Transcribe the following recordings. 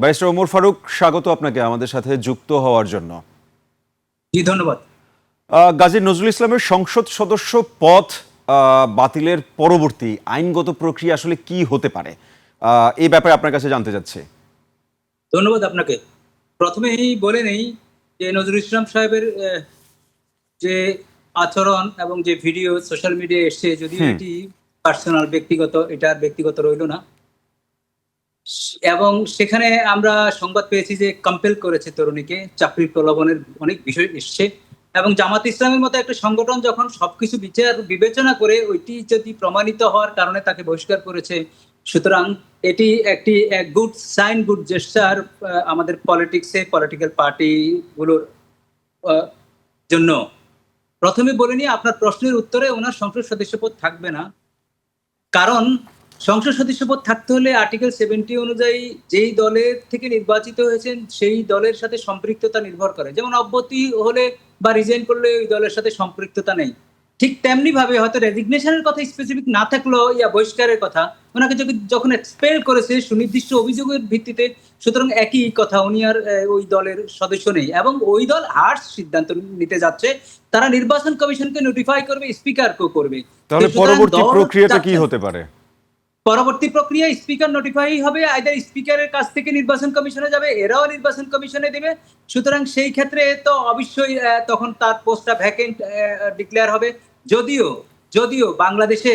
Barrister Omar Faruk, স্বাগত আপনাকে আমাদের সাথে যুক্ত হওয়ার জন্য। জি, ধন্যবাদ। গাজী নজরুল ইসলামের সংসদ সদস্য পদ বাতিলের পরবর্তী আইনগত প্রক্রিয়া আসলে কি হতে পারে, এই ব্যাপারে আপনার কাছে জানতে চাচ্ছি। ধন্যবাদ আপনাকে। প্রথমেই বলে নেই যে নজরুল ইসলাম সাহেবের যে আচরণ এবং যে ভিডিও সোশ্যাল মিডিয়ায় এসছে, যদিও এটি পার্সোনাল ব্যক্তিগত, এটা আর ব্যক্তিগত রইল না। এবং সেখানে আমরা সংবাদ পেয়েছি যে কম্পেল করেছে তরুণীকে, চাকরির প্রলোভনের অনেক বিষয় এসছে। এবং জামাত ইসলামের মতো একটা সংগঠন যখন সবকিছু বিবেচনা করে ওইটি যদি প্রমাণিত হওয়ার কারণে তাকে বহিষ্কার করেছে, সুতরাং এটি একটি গুড সাইন, গুড জেস্টার আমাদের পলিটিক্যাল পার্টিগুলোর জন্য। প্রথমে বলে নিয়ে আপনার প্রশ্নের উত্তরে, ওনার সংসদ সদস্যপদ থাকবে না। কারণ সংসদ সদস্যপদ থাকতে হলে আর্টিকেল 70 অনুযায়ী যেই দলের থেকে নির্বাচিত হয়েছেন সেই দলের সাথে সম্পৃক্ততা নির্ভর করে। যেমন অব্যাহতি হলে বা রিজাইন করলে ওই দলের সাথে সম্পৃক্ততা নেই, ঠিক তেমনি ভাবে হয়তো রেজিগনেশনের কথা স্পেসিফিক না থাকলেও বহিষ্কারের কথা ওনাকে যখন এক্সপেল করেছে সুনির্দিষ্ট অভিযোগের ভিত্তিতে, সুতরাং একই কথা, উনি আর ওই দলের সদস্য নেই এবং ওই দল হার্শ সিদ্ধান্ত নিতে যাচ্ছে। তারা নির্বাচন কমিশনকে নোটিফাই করবে, স্পিকারকেও করবে। তাহলে পরবর্তী প্রক্রিয়াটা কি হতে পারে? পরবর্তী প্রক্রিয়া স্পিকার নোটিফাই হবে, আইদার স্পিকারের কাছ থেকে নির্বাচন কমিশনে যাবে, এরাও নির্বাচন কমিশনে দেবে। সুতরাং সেই ক্ষেত্রে তো অবশ্যই তখন তার পোস্টটা ভ্যাকেন্ট ডিক্লেয়ার হবে। যদিও যদিও বাংলাদেশে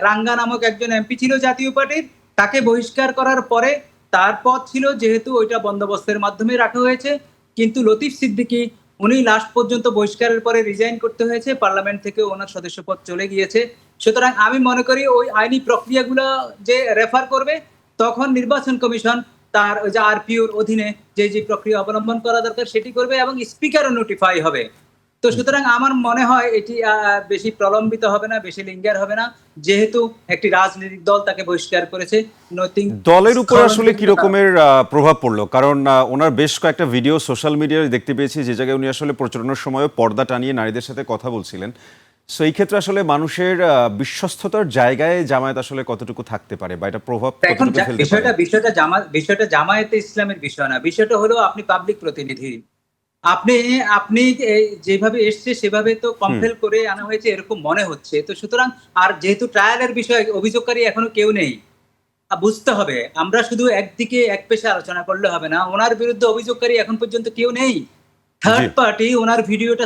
রাঙ্গা নামক একজন এমপি ছিল জাতীয় পার্টির, তাকে বহিষ্কার করার পরে তার পদ ছিল, যেহেতু ওইটা বন্দোবস্তের মাধ্যমে রাখা হয়েছে, কিন্তু লতিফ সিদ্দিকী উনি লাস্ট পর্যন্ত বহিষ্কারের পরে রিজাইন করতে হয়েছে, পার্লামেন্ট থেকে ওনার সদস্যপদ চলে গিয়েছে। সুতরাং আমি মনে করি ওই আইনি প্রক্রিয়াগুলো যে রেফার করবে, তখন নির্বাচন কমিশন তার ওই যে আরপিওর অধীনে যে যে প্রক্রিয়া অবলম্বন করা দরকার সেটি করবে এবং স্পিকারও নোটিফাই হবে। তো সুতরাং আমার মনে হয় এটি বেশি প্রলম্বিত হবে না, বেশি লিঙ্গার হবে না, যেহেতু একটি রাজনৈতিক দল তাকে বহিষ্কার করেছে। নৈতিক দলের উপরে আসলে কি রকমের প্রভাব পড়লো? কারণ ওনার বেশ কয়েকটা ভিডিও সোশ্যাল মিডিয়ায় দেখতে পেয়েছি, যে জায়গায় উনি আসলে প্রচারণার সময় পর্দা টানিয়ে নারীদের সাথে কথা বলছিলেন। সো এই ক্ষেত্রে আসলে মানুষের বিশ্বস্ততার জায়গায় জামায়াত আসলে কতটুকু থাকতে পারে, বা এটা প্রভাব এখন কতটুকু ফেলতে পারে? বিষয়টা জামায়াতে ইসলামের বিষয় না, বিষয়টা হলো আপনি পাবলিক প্রতিনিধি। আপনি আপনি যেভাবে এসছে সেভাবে তো কম্পেল করে আনা হয়েছে এরকম মনে হচ্ছে। তো সুতরাং আর যেহেতু ট্রায়ালের বিষয়, অভিযোগকারী এখনো কেউ নেই, বুঝতে হবে আমরা শুধু একদিকে এক পেশে আলোচনা করলে হবে না। ওনার বিরুদ্ধে অভিযোগকারী এখন পর্যন্ত কেউ নেই। জি। থার্ড পার্টি ওনার ভিডিওটা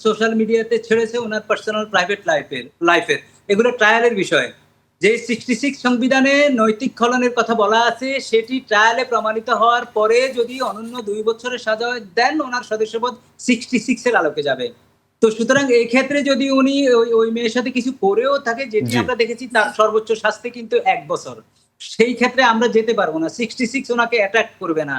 সোশ্যাল মিডিয়াতে ছেড়েছে, ওনার পার্সোনাল প্রাইভেট লাইফের। এগুলো ট্রায়ালের বিষয়। যে 66 সংবিধানে নৈতিক খলনের কথা বলা আছে, সেটি ট্রায়ালে প্রমাণিত হওয়ার পরে যদি অনন্য 2 বছরের সাজা দেন, ওনার সদস্যপদ 66 এর আলোকে যাবে। তো সুতরাং এই ক্ষেত্রে যদি উনি ওই মেয়ের সাথে কিছু করেও থাকে, যেটি জি। আমরা দেখেছি, তার সর্বোচ্চ শাস্তি কিন্তু 1 বছর। সেই ক্ষেত্রে আমরা যেতে পারবো না, 66 ওনাকে অ্যাট্রাক্ট করবে না।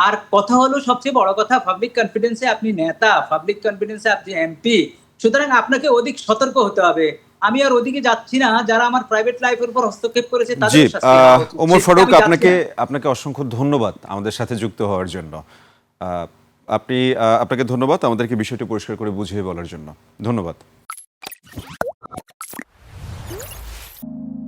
আর কথা হলো, সবচেয়ে বড় কথা, পাবলিক কনফিডেন্সে আপনি নেতা, পাবলিক কনফিডেন্সে আপনি এমপি, সুতরাং আপনাকে অধিক সতর্ক হতে হবে। আমি আর ওদিকে যাচ্ছি না, যারা আমার প্রাইভেট লাইফের উপর হস্তক্ষেপ করেছে জি, তাদের শাস্তি হওয়া উচিত। ওমর সেদিকে ফারুক, আমি যাচ্ছি আপনাকে না। আপনাকে অসংখ্য ধন্যবাদ আমাদের সাথে যুক্ত হওয়ার জন্য। আহ, আপনাকে ধন্যবাদ আমাদেরকে বিষয়টি পরিষ্কার করে বুঝিয়ে বলার জন্য। ধন্যবাদ।